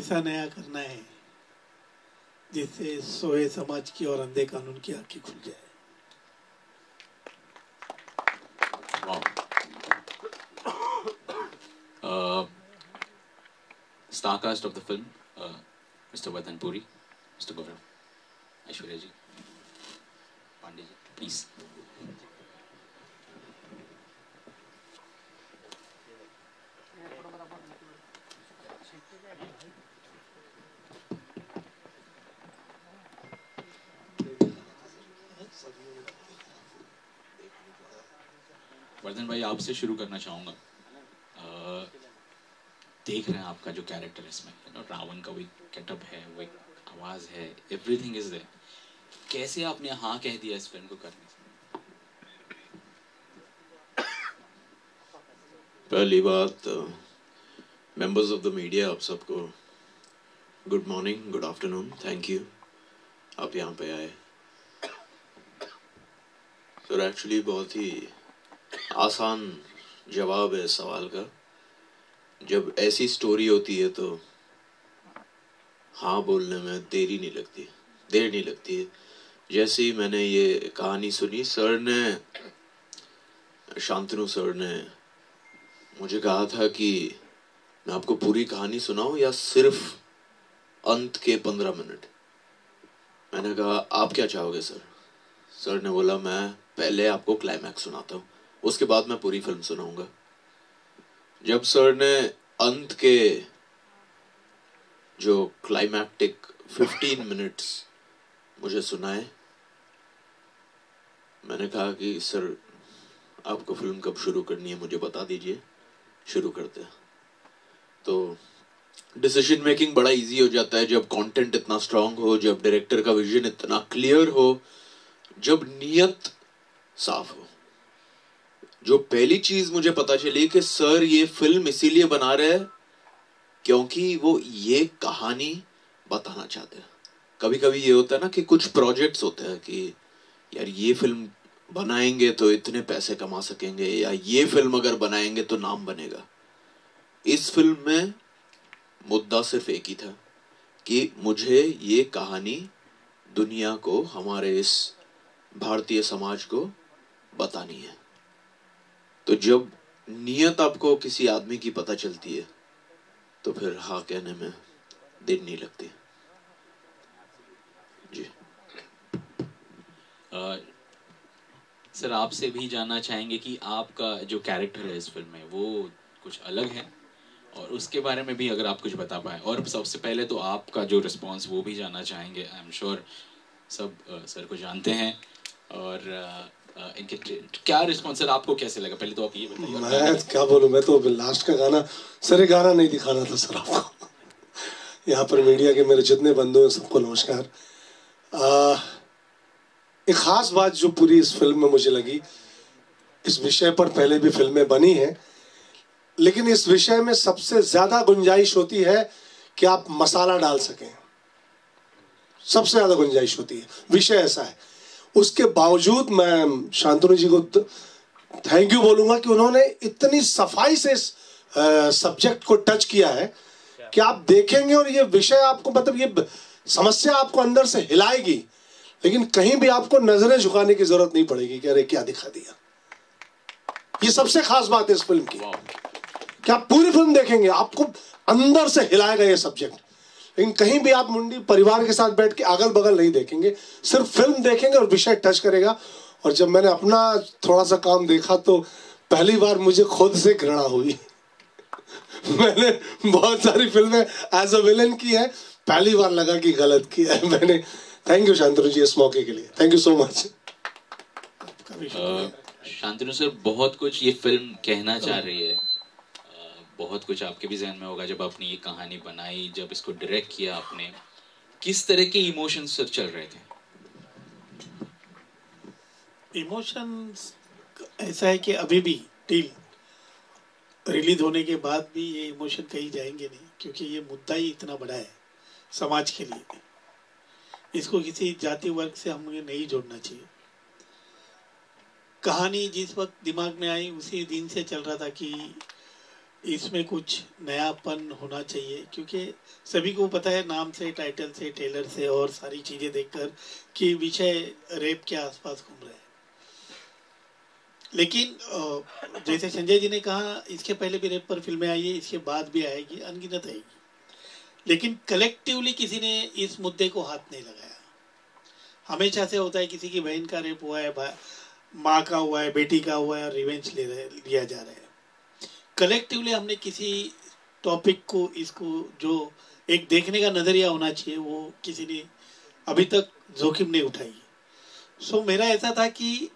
ऐसा नया करना है जिससे सोए समाज की और अंधे कानून की आंखें खुल जाए। Starcast of the film, Mr. Vardhan Puri, Mr. Gaurav, Aishwarya ji, Pandey ji, please. Vardhan भाई, आपसे शुरू करना चाहूँगा। देख रहे हैं आपका जो कैरेक्टर है इसमें, रावण का वही गेटअप है, वही आवाज़ है, एवरीथिंग इज देयर। कैसे आपने हाँ कह दिया इस फिल्म को करने से? पहली बात, मेंबर्स ऑफ द मीडिया, आप सबको good morning, good afternoon, thank you आप यहाँ पे आए। सर एक्चुअली बहुत ही आसान जवाब है सवाल का। जब ऐसी स्टोरी होती है तो हाँ बोलने में देर नहीं लगती है। जैसे ही मैंने ये कहानी सुनी, शांतनु सर ने मुझे कहा था कि मैं आपको पूरी कहानी सुनाऊं या सिर्फ अंत के 15 मिनट। मैंने कहा आप क्या चाहोगे सर? सर ने बोला मैं पहले आपको क्लाइमैक्स सुनाता हूँ, उसके बाद मैं पूरी फिल्म सुनाऊंगा। जब सर ने अंत के जो क्लाइमैक्टिक 15 मिनट्स मुझे सुनाए, मैंने कहा कि सर आपको फिल्म कब शुरू करनी है मुझे बता दीजिए, शुरू करते हैं। तो डिसीजन मेकिंग बड़ा इजी हो जाता है जब कंटेंट इतना स्ट्रांग हो, जब डायरेक्टर का विजन इतना क्लियर हो, जब नीयत साफ हो। जो पहली चीज मुझे पता चली कि सर ये फिल्म इसीलिए बना रहे हैं क्योंकि वो ये कहानी बताना चाहते हैं। कभी कभी ये होता है ना कि कुछ प्रोजेक्ट्स होते हैं कि यार ये फिल्म बनाएंगे तो इतने पैसे कमा सकेंगे, या ये फिल्म अगर बनाएंगे तो नाम बनेगा। इस फिल्म में मुद्दा सिर्फ एक ही था कि मुझे ये कहानी दुनिया को, हमारे इस भारतीय समाज को बतानी है। तो जब नियत आपको किसी आदमी की पता चलती है तो फिर हाँ कहने में देर नहीं लगती जी। सर आपसे भी जानना चाहेंगे कि आपका जो कैरेक्टर है इस फिल्म में वो कुछ अलग है, और उसके बारे में भी अगर आप कुछ बता पाए। और सबसे पहले तो आपका जो रिस्पांस वो भी जानना चाहेंगे। आई एम श्योर सब सर को जानते हैं, और इनके क्या रिस्पॉन्स सर आपको कैसे लगा? पहले तो आप ये बताइए। मैं क्या बोलूं, मैं तो लास्ट का गाना, सर ये गाना नहीं दिखाना था सर आपको। यहाँ पर मीडिया के मेरे जितने बंधु हैं सबको नमस्कार। एक खास बात जो पूरी इस फिल्म में मुझे लगी, इस विषय पर पहले भी फिल्में बनी हैं, लेकिन इस विषय में सबसे ज्यादा गुंजाइश होती है कि आप मसाला डाल सकें। सबसे ज्यादा गुंजाइश होती है, विषय ऐसा है। उसके बावजूद मैं शांतनु जी को थैंक यू बोलूंगा कि उन्होंने इतनी सफाई से इस सब्जेक्ट को टच किया है कि आप देखेंगे और ये विषय आपको, मतलब ये समस्या आपको अंदर से हिलाएगी, लेकिन कहीं भी आपको नजरें झुकाने की जरूरत नहीं पड़ेगी कि अरे क्या दिखा दिया। ये सबसे खास बात है इस फिल्म की कि आप पूरी फिल्म देखेंगे आपको अंदर से हिलाएगा ये सब्जेक्ट, लेकिन कहीं भी आप मुंडी परिवार के साथ बैठ के अगल बगल नहीं देखेंगे, सिर्फ फिल्म देखेंगे और विषय टच करेगा। और जब मैंने अपना थोड़ा सा काम देखा तो पहली बार मुझे खुद से घृणा हुई। मैंने बहुत सारी फिल्में एज अ विलन की है, पहली बार लगा कि गलत किया है मैंने। थैंक यू शांतनु जी इस मौके के लिए, thank you so much. Shantanu sir, बहुत कुछ ये फिल्म कहना चाह रही है, बहुत कुछ आपके भी जहन में होगा जब आपने ये कहानी बनाई, जब इसको डायरेक्ट किया आपने, किस तरह के इमोशंस सर चल रहे थे? इमोशंस ऐसा है कि अभी भी टिल रिलीज होने के बाद भी ये इमोशन कहीं जाएंगे नहीं, क्योंकि ये मुद्दा ही इतना बड़ा है समाज के लिए। इसको किसी जाति वर्ग से हमें नहीं जोड़ना चाहिए। कहानी जिस वक्त दिमाग में आई उसी दिन से चल रहा था कि इसमें कुछ नयापन होना चाहिए, क्योंकि सभी को पता है नाम से, टाइटल से, ट्रेलर से और सारी चीज़ें देखकर कि विषय रेप के आसपास घूम रहे हैं। लेकिन जैसे संजय जी ने कहा, इसके पहले भी रेप पर फिल्में आई है, इसके बाद भी आएगी, अनगिनत आएगी, लेकिन कलेक्टिवली किसी ने इस मुद्दे को हाथ नहीं लगाया। हमेशा से होता है, किसी की बहन का रेप हुआ है, माँ का हुआ है, बेटी का हुआ है, रिवेंज लिया जा रहा है। कलेक्टिवली हमने किसी टॉपिक को, इसको जो एक देखने का नजरिया होना चाहिए, वो किसी ने अभी तक जोखिम नहीं उठाई। सो मेरा ऐसा था कि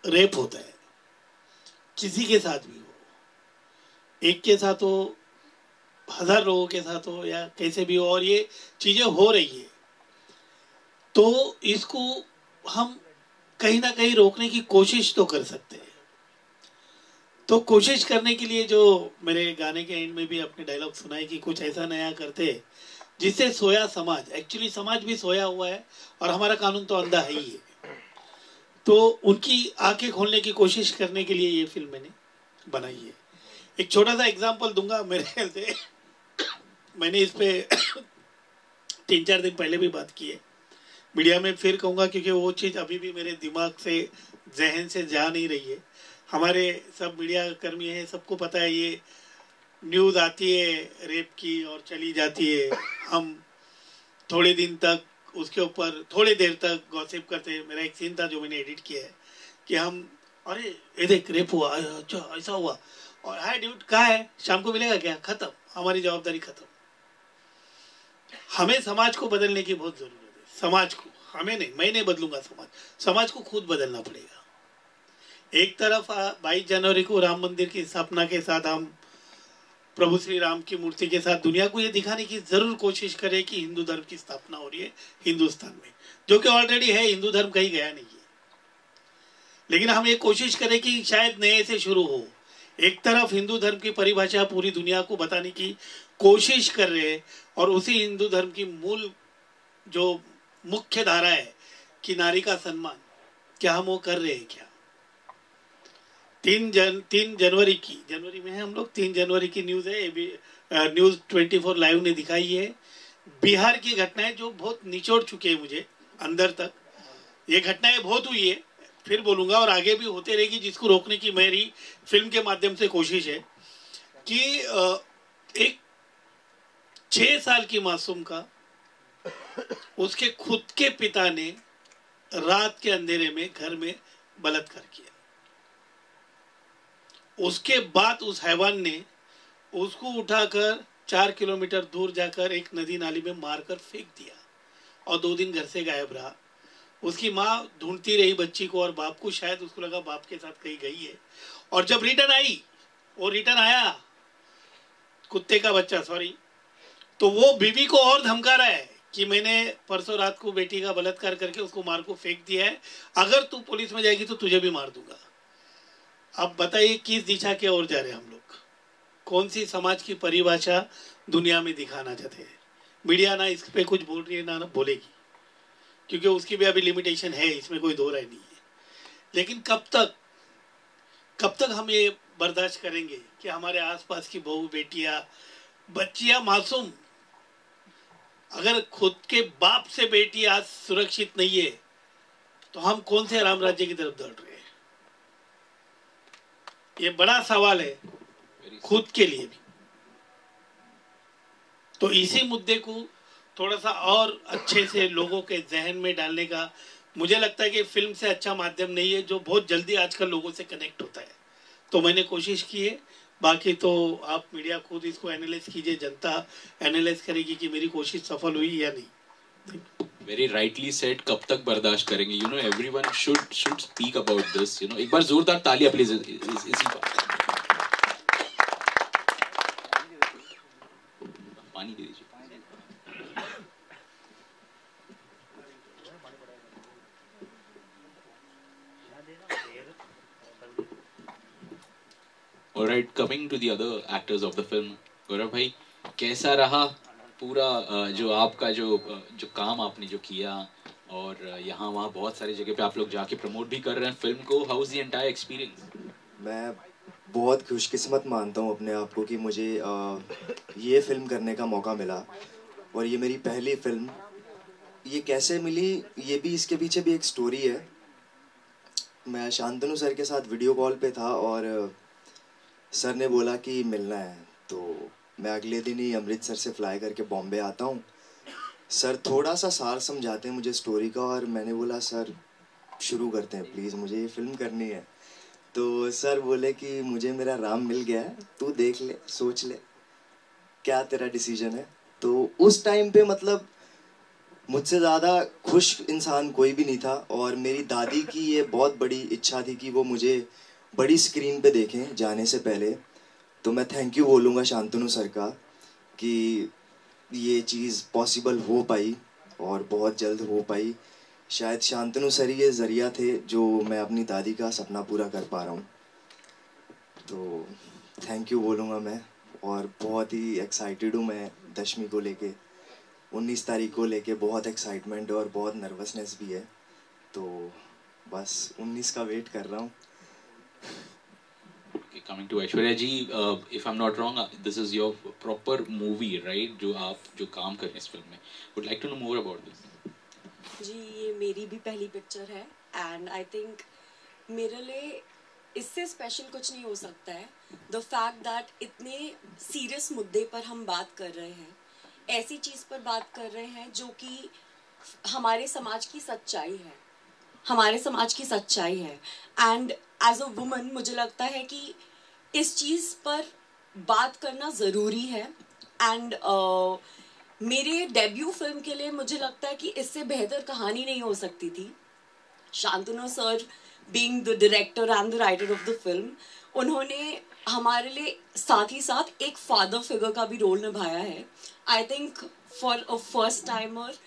रेप होता है, किसी के साथ भी हो, एक के साथ हो, 1000 लोगों के साथ हो, या कैसे भी हो, और ये चीजें हो रही है, तो इसको हम कहीं ना कहीं रोकने की कोशिश तो कर सकते हैं। तो कोशिश करने के लिए, जो मेरे गाने के एंड में भी अपने डायलॉग सुनाए कि कुछ ऐसा नया करते जिससे सोया समाज, एक्चुअली समाज भी सोया हुआ है और हमारा कानून तो अंधा है ही है, तो उनकी आंखें खोलने की कोशिश करने के लिए ये फिल्म मैंने बनाई है। एक छोटा सा एग्जांपल दूंगा, मेरे ख्याल से मैंने इस पे 3-4 दिन पहले भी बात की है, मीडिया में फिर कहूँगा, क्योंकि वो चीज़ अभी भी मेरे दिमाग से, जहन से जा नहीं रही है। हमारे सब मीडिया कर्मी हैं, सबको पता है, ये न्यूज़ आती है रेप की और चली जाती है, हम थोड़े दिन तक उसके ऊपर थोड़ी देर तक गॉसिप करते हैं। मेरा एक सीन था जो मैंने एडिट किया है कि हम, अरे ये देख रेप हुआ, अच्छा ऐसा हुआ, और हाय ड्यूड कहाँ है, शाम को मिलेगा क्या, खत्म, हमारी जवाबदारी खत्म। हमें समाज को बदलने की बहुत जरूरत है। समाज को, हमें नहीं, मैं नहीं बदलूंगा समाज को खुद बदलना पड़ेगा। एक तरफ 22 जनवरी को राम मंदिर की स्थापना के साथ हम प्रभु श्री राम की मूर्ति के साथ दुनिया को ये दिखाने की जरूर कोशिश करें कि हिंदू धर्म की स्थापना हो रही है हिंदुस्तान में, जो कि ऑलरेडी है, हिंदू धर्म कहीं गया नहीं है। लेकिन हम ये कोशिश करें कि शायद नए से शुरू हो। एक तरफ हिंदू धर्म की परिभाषा पूरी दुनिया को बताने की कोशिश कर रहे हैं, और उसी हिंदू धर्म की मूल जो मुख्य धारा है कि नारी का सम्मान, क्या हम वो कर रहे हैं क्या? 3 जनवरी की, जनवरी में है हम लोग, 3 जनवरी की न्यूज़ है, न्यूज़ 24 लाइव ने दिखाई है। बिहार की घटनाएं जो बहुत निचोड़ चुके हैं मुझे अंदर तक, ये घटनाएं बहुत हुई है, फिर बोलूंगा, और आगे भी होते रहेगी, जिसको रोकने की मेरी फिल्म के माध्यम से कोशिश है कि एक 6 साल की मासूम का उसके खुद के पिता ने रात के अंधेरे में घर में बलात्कार किया। उसके बाद उस हैवान ने उसको उठाकर 4 किलोमीटर दूर जाकर एक नदी नाली में मारकर फेंक दिया, और 2 दिन घर से गायब रहा। उसकी माँ ढूंढती रही बच्ची को और बाप को, शायद उसको लगा बाप के साथ कहीं गई है, और जब रिटर्न आया कुत्ते का बच्चा, सॉरी, तो वो बीवी को और धमका रहा है कि मैंने परसों रात को बेटी का बलात्कार करके उसको मार को फेंक दिया है, अगर तू पुलिस में जाएगी तो तुझे भी मार दूंगा। अब बताइए किस दिशा की ओर जा रहे हैं हम लोग? कौन सी समाज की परिभाषा दुनिया में दिखाना चाहते हैं? मीडिया ना इस पे कुछ बोल रही है, ना बोलेगी, क्योंकि उसकी भी अभी लिमिटेशन है, इसमें कोई दो राय नहीं है। लेकिन कब तक हम ये बर्दाश्त करेंगे कि हमारे आसपास की बहू, बेटियां, बच्चियां, मासूम, अगर खुद के बाप से बेटी आज सुरक्षित नहीं है, तो हम कौन से राम राज्य की तरफ दौड़ रहे हैं? ये बड़ा सवाल है खुद के लिए भी। तो इसी मुद्दे को थोड़ा सा और अच्छे से लोगों के जहन में डालने का मुझे लगता है कि फिल्म से अच्छा माध्यम नहीं है, जो बहुत जल्दी आजकल लोगों से कनेक्ट होता है। तो मैंने कोशिश की है, बाकी तो आप मीडिया खुद इसको एनालाइज कीजिए, जनता एनालाइज करेगी कि मेरी कोशिश सफल हुई या नहीं। वेरी राइटली सेड, कब तक बर्दाश्त करेंगे? You know everyone should speak about this. You know, एक बार जोरदार तालियां प्लीज इसी पर। पानी दे दीजिए। Alright, coming to the other actors of the film, गौरव भाई, कैसा रहा पूरा जो आपका जो काम आपने जो किया, और यहाँ वहाँ बहुत सारी जगह पे आप लोग जाके प्रमोट भी कर रहे हैं फिल्म को, how is the entire experience? मैं बहुत खुशकिस्मत मानता हूँ अपने आप को कि मुझे ये फ़िल्म करने का मौका मिला, और ये मेरी पहली फ़िल्म। ये कैसे मिली, ये भी, इसके पीछे भी एक स्टोरी है। मैं शांतनु सर के साथ वीडियो कॉल पे था और सर ने बोला कि मिलना है, तो मैं अगले दिन ही अमृतसर से फ्लाई करके बॉम्बे आता हूँ। सर थोड़ा सा सार समझाते हैं मुझे स्टोरी का, और मैंने बोला सर शुरू करते हैं प्लीज़, मुझे ये फ़िल्म करनी है। तो सर बोले कि मुझे मेरा राम मिल गया है, तू देख ले, सोच ले क्या तेरा डिसीजन है। तो उस टाइम पे मतलब मुझसे ज़्यादा खुश इंसान कोई भी नहीं था, और मेरी दादी की ये बहुत बड़ी इच्छा थी कि वो मुझे बड़ी स्क्रीन पे देखें जाने से पहले। तो मैं थैंक यू बोलूँगा शांतनु सर का कि ये चीज़ पॉसिबल हो पाई और बहुत जल्द हो पाई। शायद शांतनु सर ही ये ज़रिया थे जो मैं अपनी दादी का सपना पूरा कर पा रहा हूँ। तो थैंक यू बोलूँगा मैं, और बहुत ही एक्साइटेड हूँ मैं दशमी को लेके। 19 तारीख को लेके बहुत एक्साइटमेंट है और बहुत नर्वसनेस भी है, तो बस 19 का वेट कर रहा हूँ। Coming to Aishwarya ji, if I'm not wrong, this is your proper movie, right? जो आप जो काम कर रहे हैं इस फिल्म में, would like to know more about this. जी, ये मेरी भी पहली पिक्चर है, एंड आई थिंक मेरे लिए इससे स्पेशल कुछ नहीं हो सकता है। द फैक्ट दैट इतने सीरियस मुद्दे पर हम बात कर रहे हैं, ऐसी चीज़ पर बात कर रहे हैं जो कि हमारे समाज की सच्चाई है, हमारे समाज की सच्चाई है। एंड एज अ वुमन मुझे लगता है कि इस चीज़ पर बात करना ज़रूरी है। एंड मेरे डेब्यू फिल्म के लिए मुझे लगता है कि इससे बेहतर कहानी नहीं हो सकती थी। Shantanu sir being the director and the writer of the film, उन्होंने हमारे लिए साथ ही साथ एक फादर फिगर का भी रोल निभाया है। I think for a first timer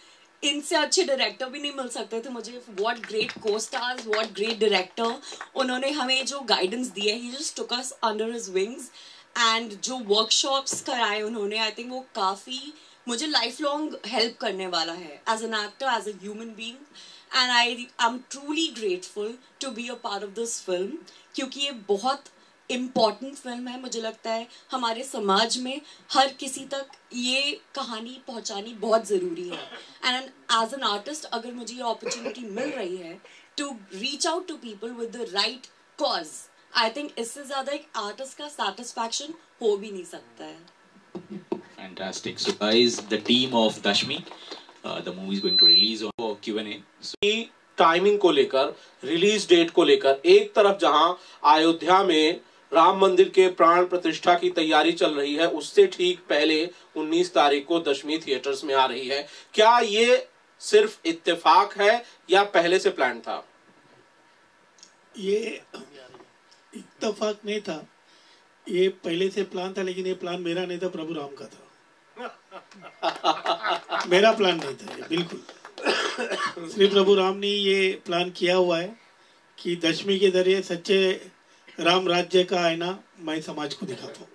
इनसे अच्छे डायरेक्टर भी नहीं मिल सकते थे मुझे। What great co-stars, what great director. उन्होंने हमें जो गाइडेंस दी है, he just took us under his wings, and जो वर्कशॉप्स कराए उन्होंने, आई थिंक वो काफ़ी मुझे लाइफ लॉन्ग हेल्प करने वाला है as an actor, as a human being. And I am truly grateful to be a part of this film, क्योंकि ये बहुत इम्पॉर्टेंट फिल्म है। मुझे लगता है हमारे समाज में हर किसी तक ये कहानी पहुंचानी बहुत ज़रूरी है। एंड एज एन आर्टिस्ट अगर मुझे ये अपॉर्चुनिटी मिल रही है to reach out to people with the right cause, I think इससे ज़्यादा एक आर्टिस्ट का सेटिस्फैक्शन हो भी नहीं सकता है। Fantastic. So guys, the team of Dashmi, the movie is going to release on Q&A. So, timing को लेकर, रिलीज डेट को लेकर, एक तरफ जहां अयोध्या में राम मंदिर के प्राण प्रतिष्ठा की तैयारी चल रही है, उससे ठीक पहले 19 तारीख को दशमी थिएटर्स में आ रही है। क्या ये सिर्फ इत्तेफाक है या पहले से प्लान था? ये इत्तेफाक नहीं था, ये पहले से प्लान था, लेकिन ये प्लान मेरा नहीं था, प्रभु राम का था। मेरा प्लान नहीं था ये, बिल्कुल। श्री प्रभु राम ने ये प्लान किया हुआ है कि दशमी के जरिए सच्चे राम राज्य का आईना मैं समाज को दिखा पाऊँ।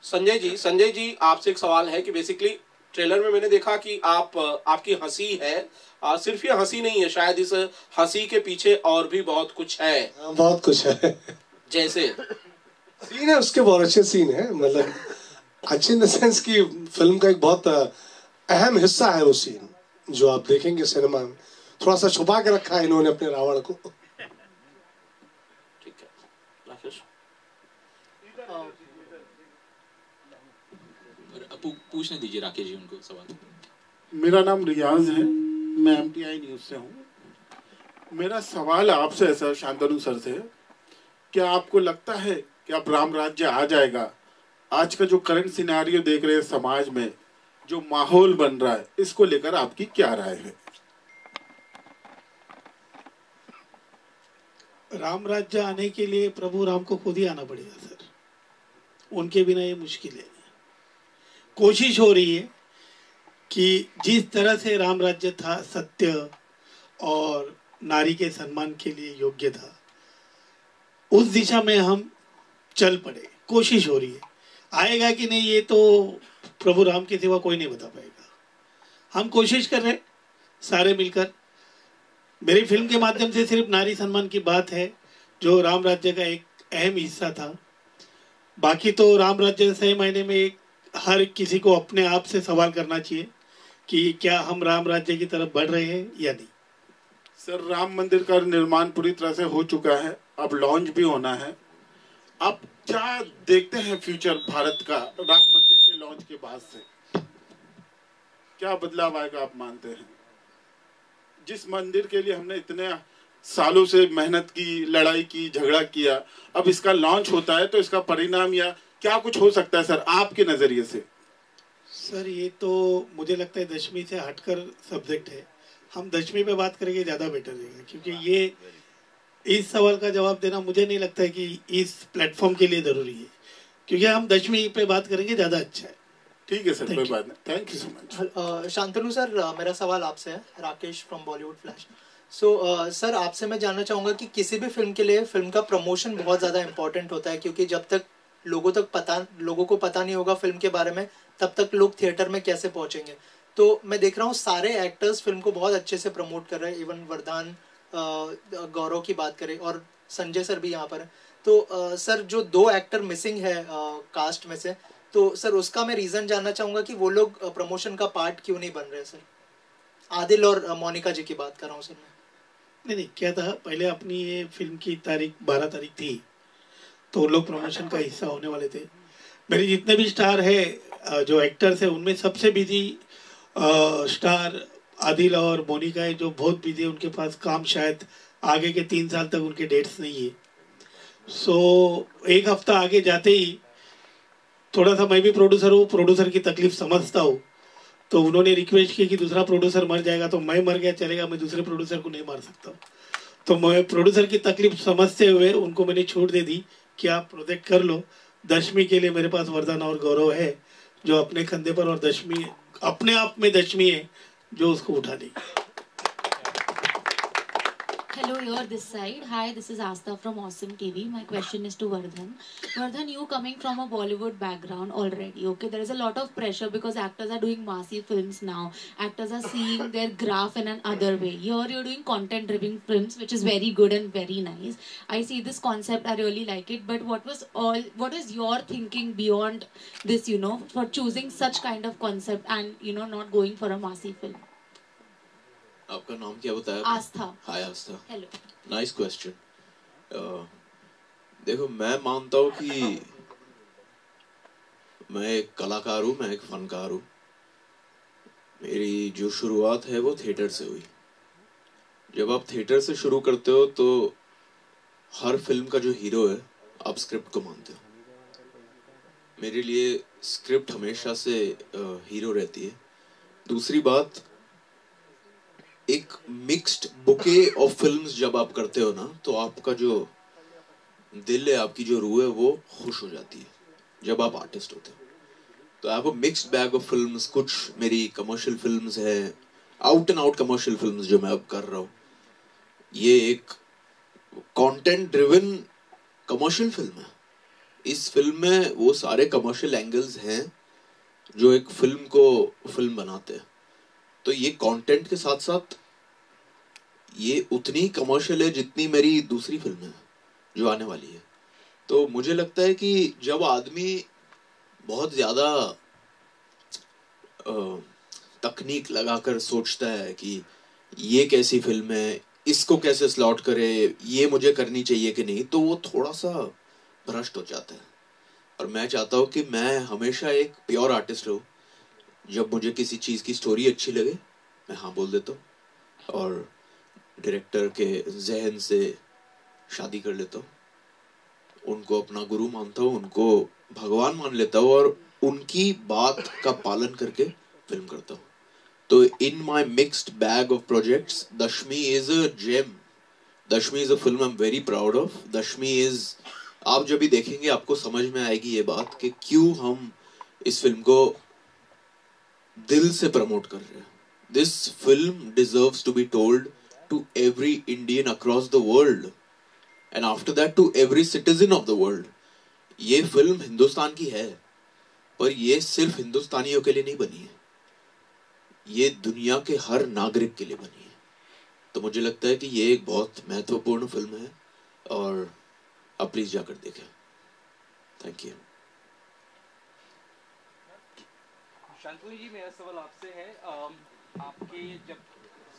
संजय जी आपसे एक सवाल है कि बेसिकली ट्रेलर में मैंने देखा कि आपकी हंसी है, सिर्फ ये हंसी नहीं है, शायद इस हंसी के पीछे और भी बहुत कुछ है। बहुत कुछ है, जैसे सीन है उसके, बहुत अच्छे सीन है, मतलब अच्छे इन द सेंस की फिल्म का एक बहुत अहम हिस्सा है वो सीन, जो आप देखेंगे सिनेमा में। थोड़ा सा छुपा के रखा है इन्होंने अपने रावण को। ठीक है, राकेश पूछने दीजिए राकेश जी उनको सवाल। मेरा नाम रियाज है, मैं MTI न्यूज से हूँ। मेरा सवाल आपसे है सर, शांतनु सर से, क्या आपको लगता है कि अब राम राज्य आ जाएगा? आज का जो करंट सिनेरियो देख रहे हैं समाज में, जो माहौल बन रहा है, इसको लेकर आपकी क्या राय है? राम राज्य आने के लिए प्रभु राम को खुद ही आना पड़ेगा सर, उनके बिना ये मुश्किल है। कोशिश हो रही है कि जिस तरह से राम राज्य था, सत्य और नारी के सम्मान के लिए योग्य था, उस दिशा में हम चल पड़े। कोशिश हो रही है, आएगा कि नहीं ये तो प्रभु राम के सिवा कोई नहीं बता पाएगा। हम कोशिश कर रहे सारे मिलकर। मेरी फिल्म के माध्यम से सिर्फ नारी सम्मान की बात है, जो राम राज्य का एक अहम हिस्सा था। बाकी तो राम राज्य सही मायने में एक हर किसी को अपने आप से सवाल करना चाहिए कि क्या हम राम राज्य की तरफ बढ़ रहे हैं या नहीं। सर, राम मंदिर का निर्माण पूरी तरह से हो चुका है, अब लॉन्च भी होना है। आप क्या देखते हैं फ्यूचर भारत का राम मंदिर के लॉन्च के बाद से? क्या बदलाव आएगा आप मानते हैं? जिस मंदिर के लिए हमने इतने सालों से मेहनत की, लड़ाई की, झगड़ा किया, अब इसका लॉन्च होता है तो इसका परिणाम या क्या कुछ हो सकता है सर आपके नजरिए से? सर ये तो मुझे लगता है दशमी से हटकर सब्जेक्ट है, हम दशमी पे बात करेंगे ज़्यादा बेटर रहेगा, क्योंकि ये इस सवाल का जवाब देना मुझे नहीं लगता है कि इस प्लेटफॉर्म के लिए ज़रूरी है, क्योंकि हम दशमी पे बात करेंगे ज़्यादा अच्छा है। ठीक है सर, कोई बात नहीं, thank you so much. Shantanu sir, मेरा सवाल आपसे है, Rakesh from Bollywood flash. So sir, आपसे मैं जानना चाहूँगा कि किसी भी फिल्म के लिए फिल्म का प्रमोशन बहुत ज़्यादा इंपॉर्टेंट होता है, क्योंकि जब तक लोगों को पता नहीं होगा फिल्म के बारे में, तब तक लोग थिएटर में कैसे पहुंचेंगे। तो मैं देख रहा हूँ सारे एक्टर्स फिल्म को बहुत अच्छे से प्रमोट कर रहे हैं, इवन वरदान, गौरव की बात करें और संजय सर भी यहाँ पर है। तो सर, जो 2 एक्टर मिसिंग है कास्ट में से, तो सर उसका मैं रीज़न जानना चाहूँगा कि वो लोग प्रमोशन का पार्ट क्यों नहीं बन रहे सर। आदिल और मोनिका जी की बात कर रहा हूँ सर मैं। नहीं, क्या था, पहले अपनी ये फिल्म की तारीख 12 तारीख थी, तो उन लोग प्रमोशन का हिस्सा होने वाले थे। मेरे जितने भी स्टार है, जो एक्टर्स है, उनमें सबसे बिजी स्टार आदिल और मोनिका है, जो बहुत बिजी है, उनके पास काम शायद आगे के 3 साल तक उनके डेट्स नहीं है। सो एक हफ्ता आगे जाते ही थोड़ा सा, मैं भी प्रोड्यूसर हूँ, प्रोड्यूसर की तकलीफ समझता हूँ, तो उन्होंने रिक्वेस्ट की कि दूसरा प्रोड्यूसर मर जाएगा तो मैं मर गया चलेगा, मैं दूसरे प्रोड्यूसर को नहीं मार सकता। तो मैं प्रोड्यूसर की तकलीफ समझते हुए उनको मैंने छूट दे दी कि आप प्रोजेक्ट कर लो। दशमी के लिए मेरे पास वरदान और गौरव है, जो अपने कंधे पर, और दशमी अपने आप में दशमी है जो उसको उठा देगी। Hello, you're this side. Hi, this is Asta from Awesome TV. My question is to Vardhan. Vardhan, you coming from a Bollywood background already, okay? There is a lot of pressure because actors are doing massive films now. Actors are seeing their graph in an other way. Here you're doing content-driven films, which is very good and very nice. I see this concept, I really like it. But what is your thinking beyond this, for choosing such kind of concept and, not going for a massive film? आपका नाम क्या बताया? आस्था। हाय आस्था। Hello. Nice question. देखो, मैं मानता हूँ कि मैं एक कलाकार हूँ, मैं एक फनकार हूँ। मेरी जो शुरुआत है वो थिएटर से हुई। जब आप थिएटर से शुरू करते हो तो हर फिल्म का जो हीरो है, आप स्क्रिप्ट को मानते हो। मेरे लिए स्क्रिप्ट हमेशा से हीरो रहती है। दूसरी बात, एक मिक्स्ड बुके ऑफ फिल्म्स जब आप करते हो ना, तो आपका जो दिल है, आपकी जो रूह है, वो खुश हो जाती है जब आप आर्टिस्ट होते हो। तो I have a mixed bag of films. कुछ मेरी कमर्शियल फिल्म्स हैं, out and out commercial films जो मैं अब कर रहा हूँ। ये एक कंटेंट ड्रिवन कमर्शियल फिल्म है। इस फिल्म में वो सारे कमर्शियल एंगल्स हैं जो एक फिल्म को फिल्म बनाते हैं। तो ये कंटेंट के साथ साथ ये उतनी कमर्शियल है जितनी मेरी दूसरी फिल्म है जो आने वाली है। तो मुझे लगता है कि जब आदमी बहुत ज्यादा तकनीक लगाकर सोचता है कि ये कैसी फिल्म है, इसको कैसे स्लॉट करे, ये मुझे करनी चाहिए कि नहीं, तो वो थोड़ा सा भ्रष्ट हो जाता है। और मैं चाहता हूँ कि मैं हमेशा एक प्योर आर्टिस्ट रहूँ। जब मुझे किसी चीज़ की स्टोरी अच्छी लगे, मैं हाँ बोल देता हूँ और डायरेक्टर के जहन से शादी कर लेता हूँ। उनको अपना गुरु मानता हूँ, उनको भगवान मान लेता हूँ और उनकी बात का पालन करके फिल्म करता हूँ। तो in my mixed bag of projects, Dashmi is a gem. Dashmi is a film I am very proud of. Dashmi is, आप जब भी देखेंगे आपको समझ में आएगी ये बात कि क्यों हम इस फिल्म को दिल से प्रमोट कर रहे हैं। This film deserves to be told to every Indian across the world and after that to every citizen of the world. ये फिल्म हिंदुस्तान की है, पर ये सिर्फ हिंदुस्तानियों के लिए नहीं बनी है, ये दुनिया के हर नागरिक के लिए बनी है। तो मुझे लगता है कि ये एक बहुत महत्वपूर्ण फिल्म है और आप प्लीज जाकर देखें। Thank you. शांतनु जी, मेरा सवाल आपसे है, आपके जब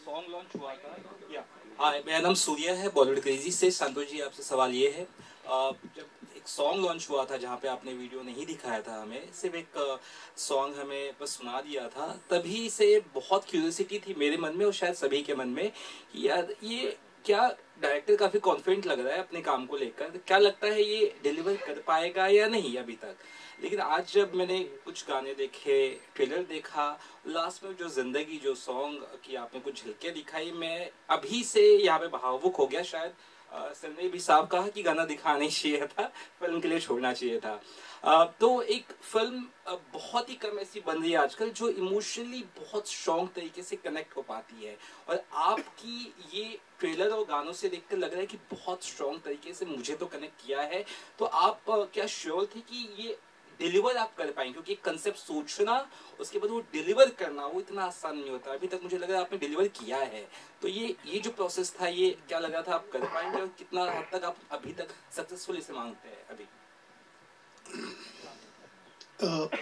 सॉन्ग लॉन्च हुआ था, या हाय, मेरा नाम सूर्या है, बॉलीवुड क्रेजी से। शांतनु जी, आपसे सवाल ये है, जब एक सॉन्ग लॉन्च हुआ था जहाँ पे आपने वीडियो नहीं दिखाया था हमें, सिर्फ एक सॉन्ग हमें बस सुना दिया था, तभी से बहुत क्यूरियोसिटी थी मेरे मन में और शायद सभी के मन में कि यार ये क्या डायरेक्टर काफी कॉन्फिडेंट लग रहा है अपने काम को लेकर, क्या लगता है ये डिलीवर कर पाएगा या नहीं अभी तक। लेकिन आज जब मैंने कुछ गाने देखे, ट्रेलर देखा, लास्ट में जो जिंदगी जो सॉन्ग की आपने कुछ झलकियां दिखाई, मैं अभी से यहाँ पे भावुक हो गया। शायद सर ने भी साफ कहा कि गाना दिखाना नहीं चाहिए था, फिल्म के लिए छोड़ना चाहिए था। तो एक फिल्म बहुत ही कम ऐसी बन रही है आजकल जो इमोशनली बहुत स्ट्रॉन्ग तरीके से कनेक्ट हो पाती है, और आपकी ये ट्रेलर और गानों से देखकर लग रहा है कि बहुत स्ट्रॉन्ग तरीके से मुझे तो कनेक्ट किया है। तो आप क्या श्योर थे कि ये डिलीवर आप कर पाएंगे, क्योंकि कंसेप्ट सोचना उसके बाद वो डिलीवर करना वो इतना आसान नहीं होता। अभी तक मुझे लग रहा है आपने डिलीवर किया है, तो ये जो प्रोसेस था, ये क्या लगा था आप कर पाएंगे और कितना हद तक आप अभी तक सक्सेसफुल इसे मांगते हैं अभी।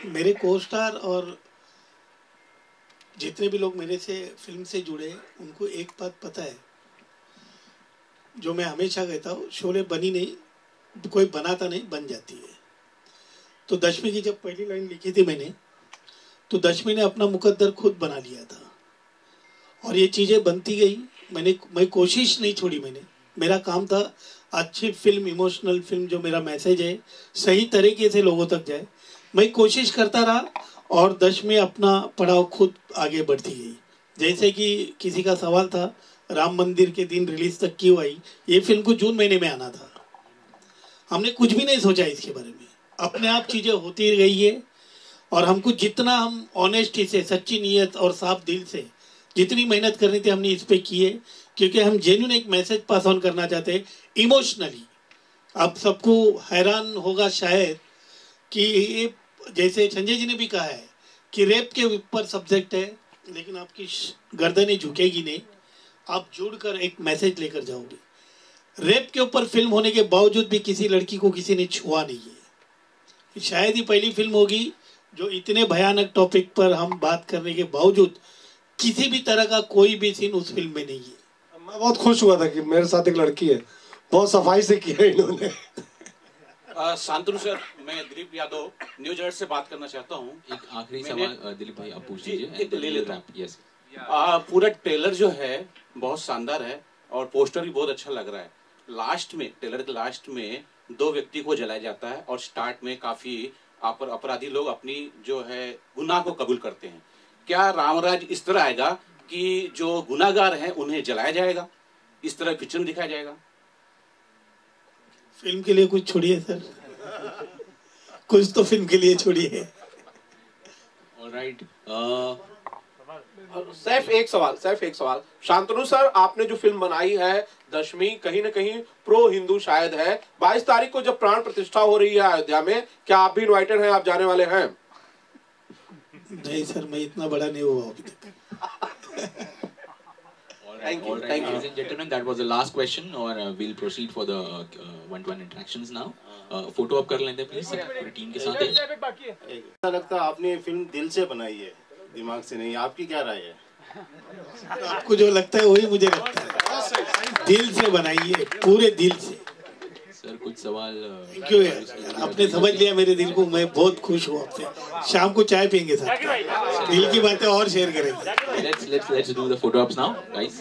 मेरे को स्टार और जितने भी लोग मेरे से फिल्म से जुड़े, उनको एक बात पता है जो मैं हमेशा कहता हूँ, शोले बनी नहीं, कोई बनाता नहीं, बन जाती है। तो दशमी की जब पहली लाइन लिखी थी मैंने, तो दशमी ने अपना मुकद्दर खुद बना लिया था और ये चीज़ें बनती गई। मैं कोशिश नहीं छोड़ी, मेरा काम था अच्छी फिल्म, इमोशनल फिल्म, जो मेरा मैसेज है सही तरीके से लोगों तक जाए, मैं कोशिश करता रहा और दशमी अपना पड़ाव खुद आगे बढ़ती गई। जैसे कि किसी का सवाल था राम मंदिर के दिन रिलीज तक क्यों आई, ये फिल्म को जून महीने में आना था, हमने कुछ भी नहीं सोचा इसके बारे में, अपने आप चीज़ें होती गई है। और हमको जितना हम ऑनेस्टी से, सच्ची नीयत और साफ दिल से जितनी मेहनत करनी थी हमने इस पे की है, क्योंकि हम जेन्युइन एक मैसेज पास ऑन करना चाहते हैं इमोशनली। आप सबको हैरान होगा शायद कि ये, जैसे संजय जी ने भी कहा है कि रेप के ऊपर सब्जेक्ट है, लेकिन आपकी गर्दनें झुकेगी नहीं, आप जुड़कर एक मैसेज लेकर जाओगे। रेप के ऊपर फिल्म होने के बावजूद भी किसी लड़की को किसी ने छुआ नहीं है। शायद ही पहली फिल्म होगी जो इतने भयानक टॉपिक पर हम बात करने के बावजूद किसी भी तरह का कोई भी सीन उस फिल्म में नहीं है। मैं बहुत खुश हुआ था कि मेरे साथ एक लड़की है, बहुत सफाई से किया इन्होंने। शांतनु सर, मैं दिलीप यादव न्यूज अलर्ट से बात करना चाहता हूँ। एक आखिरी सवाल दिलीप भाई आप पूछ लीजिए, ले लेता हूँ। यस। पूरा ट्रेलर जो है बहुत शानदार है और पोस्टर भी बहुत अच्छा लग रहा है। लास्ट में, ट्रेलर के लास्ट में 2 व्यक्ति को जलाया जाता है और स्टार्ट में काफी अपराधी लोग अपनी जो है गुनाह को कबूल करते हैं। क्या रामराज इस तरह आएगा कि जो गुनाहगार हैं उन्हें जलाया जाएगा, इस तरह पिक्चर दिखाया जाएगा? फिल्म के लिए कुछ छोड़िए सर, कुछ तो फिल्म के लिए छोड़िए। ऑलराइट, सिर्फ एक सवाल शांतनु सर, आपने जो फिल्म बनाई है दशमी, कहीं ना कहीं प्रो हिंदू शायद है। 22 तारीख को जब प्राण प्रतिष्ठा हो रही है अयोध्या में, क्या आप भी इनवाइटेड हैं, आप जाने वाले हैं? नहीं सर, मैं इतना बड़ा नहीं हुआ अभी तक। Thank you. Ladies and gentlemen, that was the last question, or we'll proceed for the one-to-one interactions now. Photo up कर लेते हैं please, पूरी टीम के साथ। ऐसा लगता है आपने फिल्म दिल से बनाई है, दिमाग से नहीं, आपकी क्या राय है? आपको जो लगता है वही मुझे लगता है, दिल से बनाइए, पूरे दिल से। सर कुछ सवाल? क्यों यार, आपने समझ लिया मेरे दिल को, मैं बहुत खुश हूँ आपसे। शाम को चाय पियेंगे साथ, दिल की बातें और शेयर करेंगे। Let's do the photo ups now, guys.